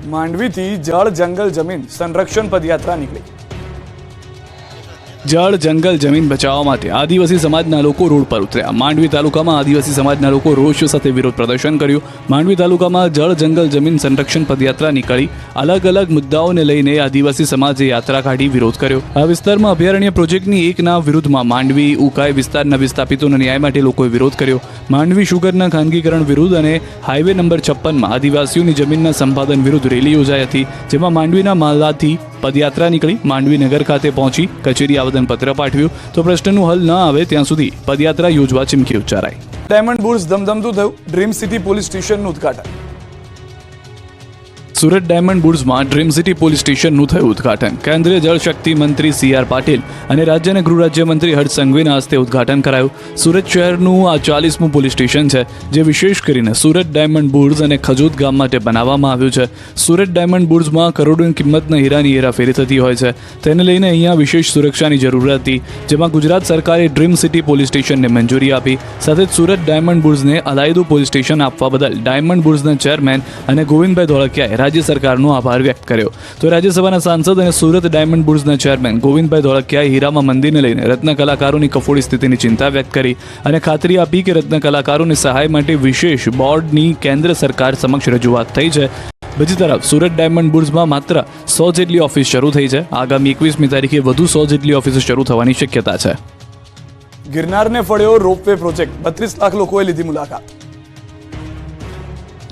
માંડવીથી જળ જંગલ જમીન સંરક્ષણ પદયાત્રા નીકળી। જળ જંગલ જમીન બચાવવા માટે આદિવાસી સમાજના લોકો રોડ પર ઉતર્યા। માંડવી તાલુકામાં આદિવાસી સમાજના લોકો રોષ સાથે વિરોધ પ્રદર્શન કર્યું। માંડવી તાલુકામાં જળ જંગલ જમીન સંરક્ષણ પદયાત્રા નીકળી। અલગ અલગ મુદ્દાઓને લઈને આદિવાસી સમાજે યાત્રા કાઢી વિરોધ કર્યો। આ વિસ્તારમાં અભયારણ્ય પ્રોજેક્ટની એકના વિરુદ્ધમાં માંડવી ઉકાઈ વિસ્તારના વિસ્થાપિતોના ન્યાય માટે લોકોએ વિરોધ કર્યો। માંડવી શુગરના ખાનગીકરણ વિરુદ્ધ અને હાઈવે નંબર 56માં આદિવાસીઓની જમીનના સંપાદન વિરુદ્ધ રેલી યોજાઈ હતી, જેમાં માંડવીના માલાથી પદયાત્રા નીકળી। માંડવી નગર ખાતે પહોંચી કચેરી આવેદનપત્ર પાઠવ્યું તો પ્રશ્નનું હલ ન આવે ત્યાં સુધી પદયાત્રા યોજવા ચીમકી ઉચ્ચારાઈ। ડાયમંડ બુર્સ ધમધમતું થયું, ડ્રીમ સિટી પોલીસ સ્ટેશનનું ઉદ્ઘાટન। સુરત ડાયમંડ બુર્સમાં ડ્રીમ સિટી પોલીસ સ્ટેશનનું થયું ઉદ્ઘાટન। કેન્દ્રીય જળશક્તિ મંત્રી CR પાટીલ અને રાજ્યના ગૃહ રાજ્યમંત્રી હર્ષ સંઘવીના હસ્તે ઉદ્ઘાટન કરાયું। સુરત શહેરનું આ 40મું પોલીસ સ્ટેશન છે, જે વિશેષ કરીને સુરત ડાયમંડ બુર્સ અને ખજોદ ગામ માટે બનાવવામાં આવ્યું છે। સુરત ડાયમંડ બુર્સમાં કરોડોની કિંમતના હીરાની હેરાફેરી થતી હોય છે, તેને લઈને અહીંયા વિશેષ સુરક્ષાની જરૂર હતી, જેમાં ગુજરાત સરકારે ડ્રીમ સિટી પોલીસ સ્ટેશનને મંજૂરી આપી। સાથે જ સુરત ડાયમંડ બુર્સને અલાયદું પોલીસ સ્ટેશન આપવા બદલ ડાયમંડ બુર્સના ચેરમેન અને ગોવિંદભાઈ ધોળકિયાએ રાજ્ય સરકારનો આભાર વ્યક્ત કર્યો। તો રાજ્યસભાના સાંસદ અને સુરત ડાયમંડ બુર્સના ચેરમેન ગોવિંદભાઈ ધોળકિયાએ હીરામાં મંદીને લઈને રત્ન કલાકારોની કફોડી સ્થિતિની ચિંતા વ્યક્ત કરી અને ખાતરી આપી કે રત્ન કલાકારોની સહાય માટે વિશેષ બોર્ડની કેન્દ્ર સરકાર સમક્ષ રજૂઆત થઈ છે। બીજી તરફ સુરત ડાયમંડ બુર્સમાં માત્ર 100 જેટલી ઓફિસ શરૂ થઈ છે। આગામી 21મી તારીખે વધુ 100 જેટલી ઓફિસો શરૂ થવાની શક્યતા છે। ગિરનારને ફળ્યો રોપવે પ્રોજેક્ટ, 32 લાખ લોકોએ લીધી મુલાકાત।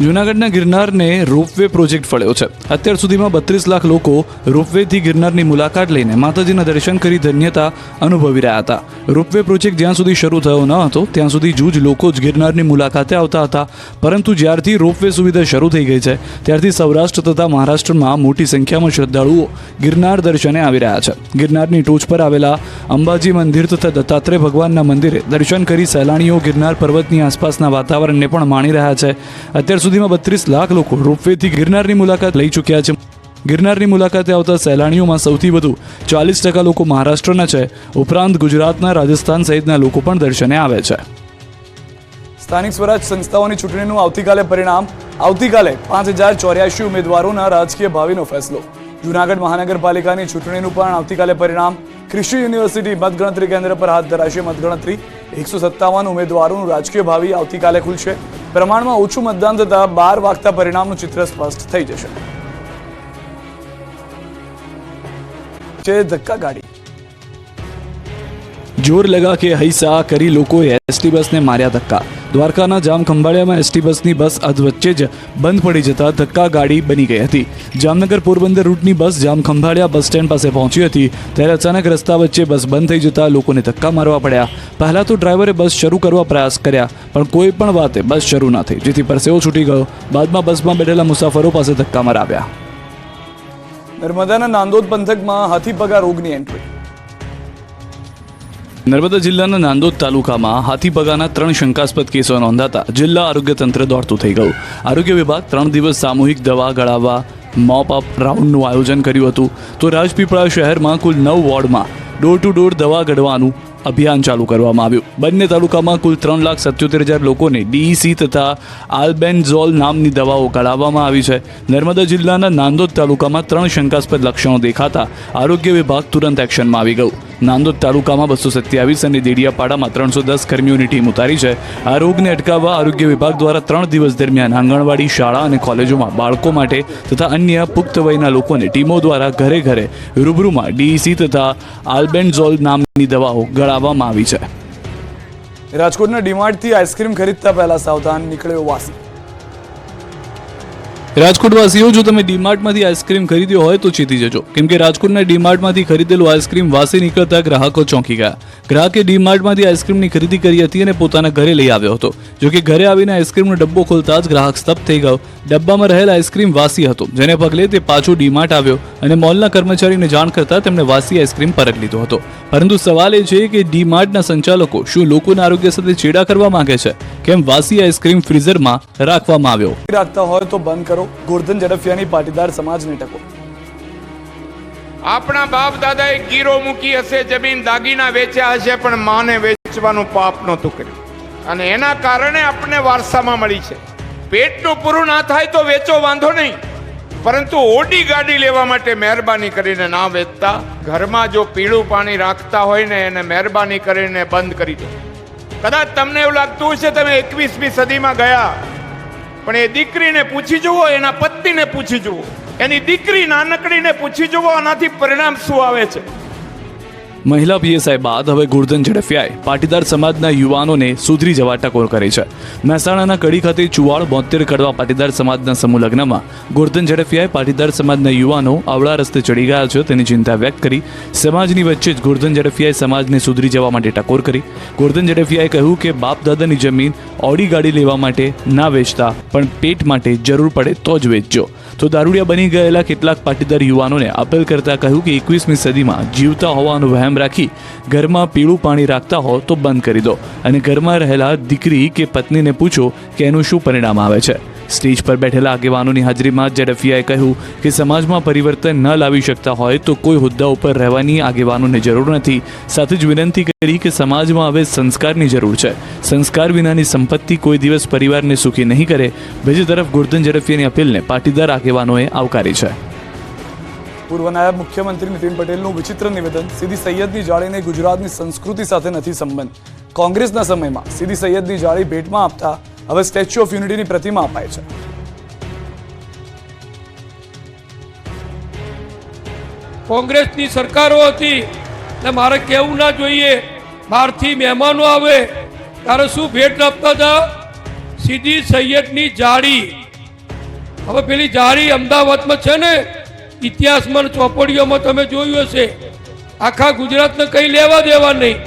જૂનાગઢના ગિરનારને રોપવે પ્રોજેક્ટ ફળ્યો છે। અત્યાર સુધીમાં 32 લાખ લોકો રોપવેથી ગિરનારની મુલાકાત લઈને માતાજીના દર્શન કરી ધન્યતા અનુભવી રહ્યા હતા। રોપવે પ્રોજેક્ટ જ્યાં સુધી શરૂ થયો ન હતો ત્યાં સુધી જૂજ લોકો જ ગિરનારની મુલાકાતે આવતા હતા, પરંતુ જ્યારથી રોપવે સુવિધા શરૂ થઈ ગઈ છે ત્યારથી સૌરાષ્ટ્ર તથા મહારાષ્ટ્રમાં મોટી સંખ્યામાં શ્રદ્ધાળુઓ ગિરનાર દર્શને આવી રહ્યા છે। ગિરનારની ટોચ પર આવેલા અંબાજી મંદિર તથા દત્તાત્રેય ભગવાનના મંદિરે દર્શન કરી સહેલાણીઓ ગિરનાર પર્વતની આસપાસના વાતાવરણને પણ માણી રહ્યા છે। અત્યાર સુધીમાં 32 લાખ લોકો રોપવેથી ગિરનારની મુલાકાત લઈ ચૂક્યા છે। ગિરનારની મુલાકાતે આવતા સહેલાણીઓમાં સૌથી વધુ 40% લોકો મહારાષ્ટ્રના છે, ઉપરાંત ગુજરાતના, રાજસ્થાન સહિતના લોકો પણ દર્શને આવે છે। સ્થાનિક સ્વરાજ સંસ્થાઓની ચૂંટણીનું આવતીકાલે પરિણામ। આવતીકાલે 5084 ઉમેદવારોના રાજકીય ભાવિનો ફેસલો। જૂનાગઢ મહાનગરપાલિકાની ચૂંટણીનું પણ આવતીકાલે પરિણામ। કૃષિ યુનિવર્સિટી મતગણતરી કેન્દ્ર પર હાથ ધરાશે મતગણતરી। 157 ઉમેદવારોનું રાજકીય ભાવિ આવતીકાલે ખુલશે। પ્રમાણમાં ઓછું મતદાન થતા 12 વાગતા પરિણામનું ચિત્ર સ્પષ્ટ થઈ જશે। ધક્કા ગાડી, જોર લગા કે હૈસા કરી લોકોએ એસટી બસને માર્યા ધક્કા। દ્વારકાના જામ ખંભાળિયામાં એસટી બસની બસ અધવચ્ચે જ બંધ પડી જતા ધક્કા ગાડી બની ગઈ હતી। જામનગર પોરબંદર રૂટની બસ જામ ખંભાળિયા બસ સ્ટેન્ડ પાસે પહોંચી હતી ત્યારે અચાનક રસ્તા વચ્ચે બસ બંધ થઈ જતા લોકોને ધક્કા મારવા પડ્યા। પહેલા તો ડ્રાઈવરે બસ શરૂ કરવા પ્રયાસ કર્યા, પણ કોઈ પણ વાતે બસ શરૂ ન થઈ, જેથી પરસેવો છૂટી ગયો। બાદમાં બસમાં બેઠેલા મુસાફરો પાસે ધક્કા મરાવ્યા। નર્મદાના નાંદોદ પંથકમાં હાથીપગા રોગની એન્ટ્રી। નર્મદા જિલ્લાના નાંદોદ તાલુકામાં હાથીપગાના 3 શંકાસ્પદ કેસો નોંધાતા જિલ્લા આરોગ્ય તંત્ર દોડતું થઈ ગયું। આરોગ્ય વિભાગ 3 દિવસ સામૂહિક દવા ગળાવવા મોપ અપ રાઉન્ડનું આયોજન કર્યું હતું, તો રાજપીપળા શહેરમાં કુલ 9 વોર્ડમાં ડોર ટુ ડોર દવા ગળવાનું અભિયાન ચાલુ કરવામાં આવ્યું। બંને તાલુકામાં કુલ 3,77,000 લોકોને DEC તથા આલ્બેન્ઝોલ નામની દવાઓ ગળાવવામાં આવી છે। નર્મદા જિલ્લાના નાંદોદ તાલુકામાં 3 શંકાસ્પદ લક્ષણો દેખાતા આરોગ્ય વિભાગ તુરંત એક્શનમાં આવી ગયું। નાંદોદ તાલુકામાં 227 અને દેડિયાપાડામાં 310 કર્મીઓની ટીમ ઉતારી છે। આ રોગને અટકાવવા આરોગ્ય વિભાગ દ્વારા 3 દિવસ દરમિયાન આંગણવાડી, શાળા અને કોલેજોમાં બાળકો માટે તથા અન્ય પુખ્ત વયના લોકોને ટીમો દ્વારા ઘરે ઘરે રૂબરૂમાં DEC તથા આલ્બેન્ઝોલ નામની દવાઓ ગળાવવામાં આવી છે। રાજકોટના ડીમાર્ટથી આઈસ્ક્રીમ ખરીદતા પહેલા સાવધાન, નીકળ્યો વાસી। રાજકોટવાસીઓ, જો તમે ડીમાર્ટમાંથી આઈસ્ક્રીમ ખરીદ્યો હોય તો ચેતી જજો, કેમ કે રાજકોટના ડીમાર્ટમાંથી ખરીદેલું આઈસ્ક્રીમ વાસી નીકળતા ગ્રાહકો ચોંકી ગયા। ગ્રાહકે ડીમાર્ટમાંથી આઈસ્ક્રીમની ખરીદી કરી હતી અને પોતાના ઘરે લઈ આવ્યો હતો, જો કે ઘરે આવીને આઈસ્ક્રીમનો ડબ્બો ખોલતા જ ગ્રાહક સ્તબ્ધ થઈ ગયો। ડબ્બામાં રહેલ આઈસ્ક્રીમ વાસી હતો, જેને પગલે તે પાછો ડીમાર્ટ આવ્યો અને મોલના કર્મચારીને જાણ કરતા તેમણે વાસી આઈસ્ક્રીમ પરત લીધો હતો। પરંતુ સવાલ એ છે કે ડીમાર્ટના સંચાલકો શું લોકોના આરોગ્ય સાથે ચેડા કરવા માંગે છે? કેમ વાસી આઈસ્ક્રીમ ફ્રીઝરમાં રાખવામાં આવ્યો? રાખતા હોય તો બંધ કરો। ગોરધન ઝડફિયાની પાટીદાર સમાજને ટકો। આપણા બાપ દાદાએ ગીરો મૂકી હશે, જમીન દાગીના વેચ્યા હશે, પણ માને વેચવાનું પાપ નહોતું કર્યું, અને એના કારણે આપણને વારસામાં મળી છે। પેટનું પૂરું ના થાય તો વેચો, વાંધો નહીં, પરંતુ ઓડી ગાડી લેવા માટે મહેરબાની કરીને ના વેચતા. ઘરમાં જો પીળું પાણી રાખતા હોય ને એને મહેરબાની કરીને બંધ કરી દો. કદાચ તમને એવું લાગતું હશે તમે 21મી સદીમાં ગયા, પણ એ દીકરીને પૂછી જુઓ, એના પત્નીને પૂછી જુઓ, એની દીકરી નાનકડીને પૂછી જુઓ, આનાથી પરિણામ શું આવે છે. મહિલા પીએસઆઈ બાદ હવે ગોરધન ઝડફિયાએ પાટીદાર સમાજના યુવાનોને સુધરી જવા ટકોર કરી છે. મહેસાણાના કડી ખાતે 74 કડવા પાટીદાર સમાજના સમૂહ લગ્નમાં ગોરધન ઝડફિયાએ પાટીદાર સમાજના યુવાનો અવળા રસ્તે ચડી ગયા છે તેની ચિંતા વ્યક્ત કરી. સમાજની વચ્ચે જ ગોરધન ઝડફિયાએ સમાજને સુધરી જવા માટે ટકોર કરી. ગોરધન ઝડફિયાએ કહ્યું કે બાપ દાદાની જમીન ઓડી ગાડી લેવા માટે ના વેચતા, પણ પેટ માટે જરૂર પડે તો જ વેચજો. તો દારૂડિયા બની ગયેલા કેટલાક પાટીદાર યુવાનોને અપીલ કરતા કહ્યું કે 21મી સદીમાં જીવતા હોવાનો વહેમ રાખી ઘરમાં પીળું પાણી રાખતા હો તો બંધ કરી દો, અને ઘરમાં રહેલા દીકરી કે પત્નીને પૂછો કે એનું શું પરિણામ આવે છે. સ્ટેજ પર બેઠેલા આગેવાનોની હાજરીમાં ઝડફિયાએ કહ્યું કે સમાજમાં પરિવર્તન ન લાવી શકતા હોય તો કોઈ હોદ્દા ઉપર રહેવાની આગેવાનોને જરૂર નથી. સાથે જ વિનંતી કરી કે સમાજમાં હવે સંસ્કારની જરૂર છે. સંસ્કાર વિનાની સંપત્તિ કોઈ દિવસ પરિવારને સુખી નહીં કરે. બીજી તરફ ગોરધન ઝડફિયાની અપીલને પાટીદાર આગેવાનોએ આવકારી છે. પૂર્વ નાયબ મુખ્યમંત્રી નીતિન પટેલનું વિચિત્ર નિવેદન. સીદી સૈયદની જાળીને ગુજરાતની સંસ્કૃતિ સાથે નથી સંબંધ. કોંગ્રેસના સમયમાં સીદી સૈયદની જાળી ભેટમાં આપતા હવે સ્ટેચ્યુ ઓફ યુનિટીની પ્રતિમા અપાય છે. કોંગ્રેસની સરકારો હતી એટલે મારે કહેવું ના જોઈએ. બહારથી મહેમાનો આવે ત્યારે શું ભેટ આપતા હતા? સીદી સૈયદની જાળી. હવે પેલી જાળી અમદાવાદમાં છે ને, ઇતિહાસમાં ચોપડીઓમાં તમે જોયું હશે. આખા ગુજરાતને કંઈ લેવા દેવા નહીં,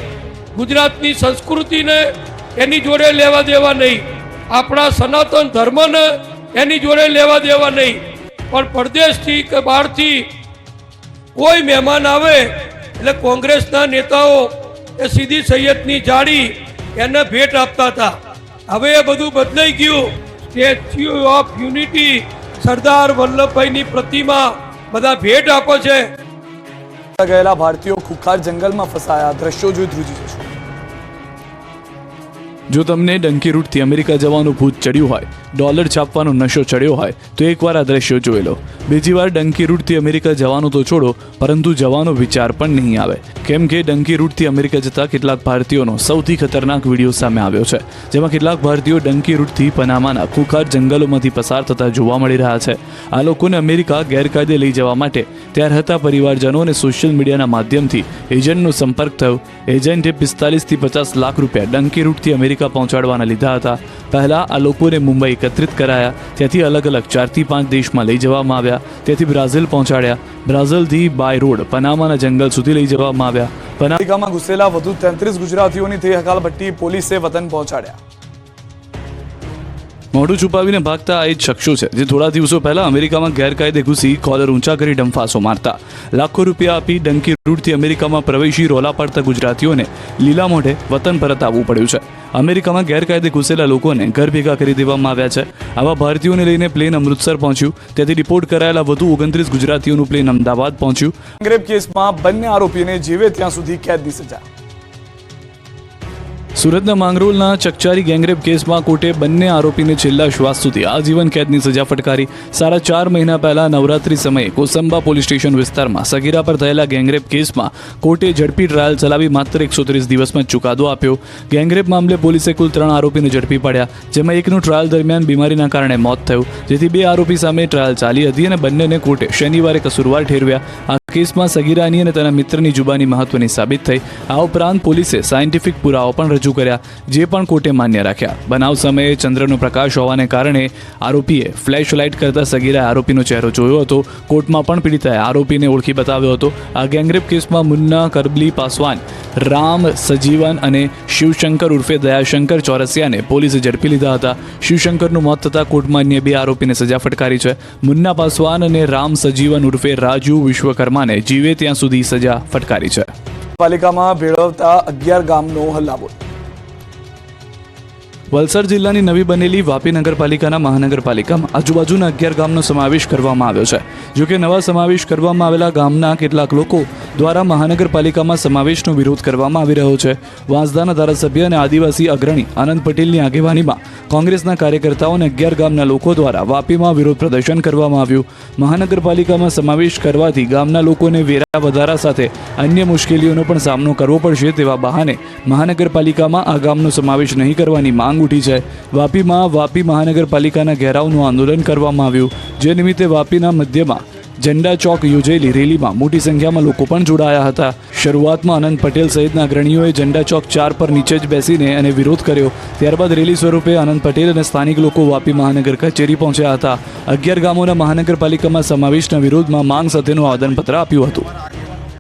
ગુજરાતની સંસ્કૃતિને એની જોડે લેવા દેવા નહીં, આપણા સનાતન ધર્મને એની જોડે લેવા દેવા નહીં. પણ પરદેશથી કે બહારથી કોઈ મહેમાન આવે એટલે કોંગ્રેસના નેતાઓ એ સીદી સૈયદની જાળી એને ભેટ આપતા હતા. હવે એ બધું બદલાઈ ગયું. સ્ટેચ્યુ ઓફ યુનિટી, સરદાર વલ્લભભાઈની પ્રતિમા બધા ભેટ આપે છે. ગયેલા ભારતીયો ખુખાર જંગલમાં ફસાયા. દ્રશ્યો જોઈ ધ્રુજી જશે. જો તમને ડંકી રૂટથી અમેરિકા જવાનું ભૂત ચડ્યું હોય, ડોલર છાપવાનો નશો ચડ્યો હોય તો એકવાર આ દ્રશ્યો જોઈ લો. બીજી વાર ડંકી રૂટથી અમેરિકા જવાનું તો છોડો, પરંતુ જવાનો વિચાર પણ નહીં આવે. કેમ કે ડંકી રૂટથી અમેરિકા જતા કેટલાક ભારતીયોનો સૌથી ખતરનાક વિડીયો સામે આવ્યો છે, જેમાં કેટલાક ભારતીયો ડંકી રૂટથી પનામાના ખુખાર જંગલોમાંથી પસાર થતા જોવા મળી રહ્યા છે. આ લોકોને અમેરિકા ગેરકાયદે લઈ જવા માટે ત્યાર હતા પરિવારજનો અને સોશિયલ મીડિયાના માધ્યમથી એજન્ટનો સંપર્ક થયો. એજન્ટે 45 થી 50 લાખ રૂપિયા ડંકી રૂટથી અમેરિકા પહોંચાડવાના લીધા હતા. પહેલા આ લોકોને મુંબઈ એકત્રિત કરાયા, ત્યાંથી અલગ અલગ 4 થી 5 દેશમાં લઈ જવામાં આવ્યા, ત્યાંથી બ્રાઝિલ પહોંચાડ્યા, બ્રાઝિલથી બાય રોડ પનામાના જંગલ સુધી લઈ જવામાં આવ્યા. અમેરિકામાં ઘૂસેલા વધુ 33 ગુજરાતીઓની થઈ હકાલપટ્ટી. પોલીસે વતન પહોંચાડ્યા. મોઢું છુપાવીને ભાગતા આ એ જ શખ્સો છે જે થોડા દિવસો પહેલા અમેરિકામાં ગેરકાયદે ઘૂસી કોલર ઊંચા કરી ડંફાસો મારતા. લાખો રૂપિયા આપી ડંકી રૂટથી અમેરિકામાં પ્રવેશી રોલા પાડતા ગુજરાતીઓને લીલા મોઢે વતન પરત આવવું પડ્યું છે. અમેરિકામાં ગેરકાયદે ઘૂસેલા લોકોને ઘર ભેગા કરી દેવામાં આવ્યા છે. આવા ભારતીયોને લઈને પ્લેન અમૃતસર પહોંચ્યું. ત્યાંથી રિપોર્ટ કરાયેલા વધુ 29 ગુજરાતીઓનું પ્લેન અમદાવાદ પહોંચ્યું. ગેંગરેપ કેસમાં બંને આરોપીને જીવે ત્યાં સુધી કેદની સજા. સુરતના માંગરોળના ચકચારી ગેંગરેપ કેસમાં કોર્ટે બંને આરોપીને છેલ્લા શ્વાસ સુધી આજીવન કેદની સજા ફટકારી. 4.5 મહિના પહેલા નવરાત્રી સમયે કોસંબા પોલીસ સ્ટેશન વિસ્તારમાં સગીરા પર થયેલા ગેંગરેપ કેસમાં કોર્ટે ઝડપી ટ્રાયલ ચલાવી માત્ર 130 દિવસમાં ચુકાદો આપ્યો. ગેંગરેપ મામલે પોલીસે કુલ 3 આરોપીને ઝડપી પાડ્યા, જેમાં એકનું ટ્રાયલ દરમિયાન બીમારીના કારણે મોત થયું, જેથી 2 આરોપી સામે ટ્રાયલ ચાલી હતી અને બંનેને કોર્ટે શનિવારે કસૂરવાર ઠેરવ્યા. આ કેસમાં સગીરાની અને તેના મિત્રની જુબાની મહત્વની સાબિત થઈ. આ ઉપરાંત પોલીસે સાયન્ટિફિક પુરાવો પણ રજૂ કર્યા, જે પણ કોર્ટે માન્ય રાખ્યા. બનાવ સમયે ચંદ્રનો પ્રકાશ હોવાને કારણે આરોપીએ ફ્લેશ લાઇટ કરતા સગીરાએ આરોપીનો ચહેરો જોયો હતો. કોર્ટમાં પણ પીડિતાએ આરોપીને ઓળખી બતાવ્યો હતો. આ ગેંગરેપ કેસમાં મુન્ના કરબલી પાસવાન, રામ સજીવન અને શિવશંકર ઉર્ફે દયાશંકર ચોરસિયાને પોલીસે ઝડપી લીધા હતા. શિવશંકરનું મોત થતાં કોર્ટમાં અન્ય 2 આરોપીને સજા ફટકારી છે. મુન્ના પાસવાન અને રામ સજીવન ઉર્ફે રાજુ વિશ્વકર્માને જીવે ત્યાં સુધી સજા ફટકારી છે. પાલિકામાં ભેળવતા 11 ગામનો હલ્લાબોલ. વલસાડ જિલ્લાની નવી બનેલી વાપી નગરપાલિકાના મહાનગરપાલિકામાં આજુબાજુના 11 ગામનો સમાવેશ કરવામાં આવ્યો છે. જોકે નવા સમાવેશ કરવામાં આવેલા ગામના કેટલાક લોકો દ્વારા મહાનગરપાલિકામાં સમાવેશનો વિરોધ કરવામાં આવી રહ્યો છે. વાંસદાના ધારાસભ્ય અને આદિવાસી અગ્રણી આનંદ પટેલની આગેવાનીમાં કોંગ્રેસના કાર્યકર્તાઓ અને 11 ગામના લોકો દ્વારા વાપીમાં વિરોધ પ્રદર્શન કરવામાં આવ્યું. મહાનગરપાલિકામાં સમાવેશ કરવાથી ગામના લોકોને વેરા વધારા સાથે અન્ય મુશ્કેલીઓનો પણ સામનો કરવો પડશે તેવા બહાને મહાનગરપાલિકામાં આ ગામનો સમાવેશ નહીં કરવાની માંગ ઉઠી છે. વાપીમાં વાપી મહાનગરપાલિકાના ઘેરાવનું આંદોલન કરવામાં આવ્યું, જે નિમિત્તે વાપીના મધ્યમાં ઝંડા ચોક યોજાયેલી રેલીમાં મોટી સંખ્યામાં લોકો પણ જોડાયા હતા. શરૂઆતમાં આનંદ પટેલ સહિતના અગ્રણીઓએ ઝંડા ચોક 4 પર નીચે જ બેસીને અને વિરોધ કર્યો. ત્યારબાદ રેલી સ્વરૂપે આનંદ પટેલ અને સ્થાનિક લોકો વાપી મહાનગર કચેરી પહોંચ્યા હતા. 11 ગામોના મહાનગરપાલિકામાં સમાવેશના વિરોધમાં માંગ સાથેનું આવેદનપત્ર આપ્યું હતું.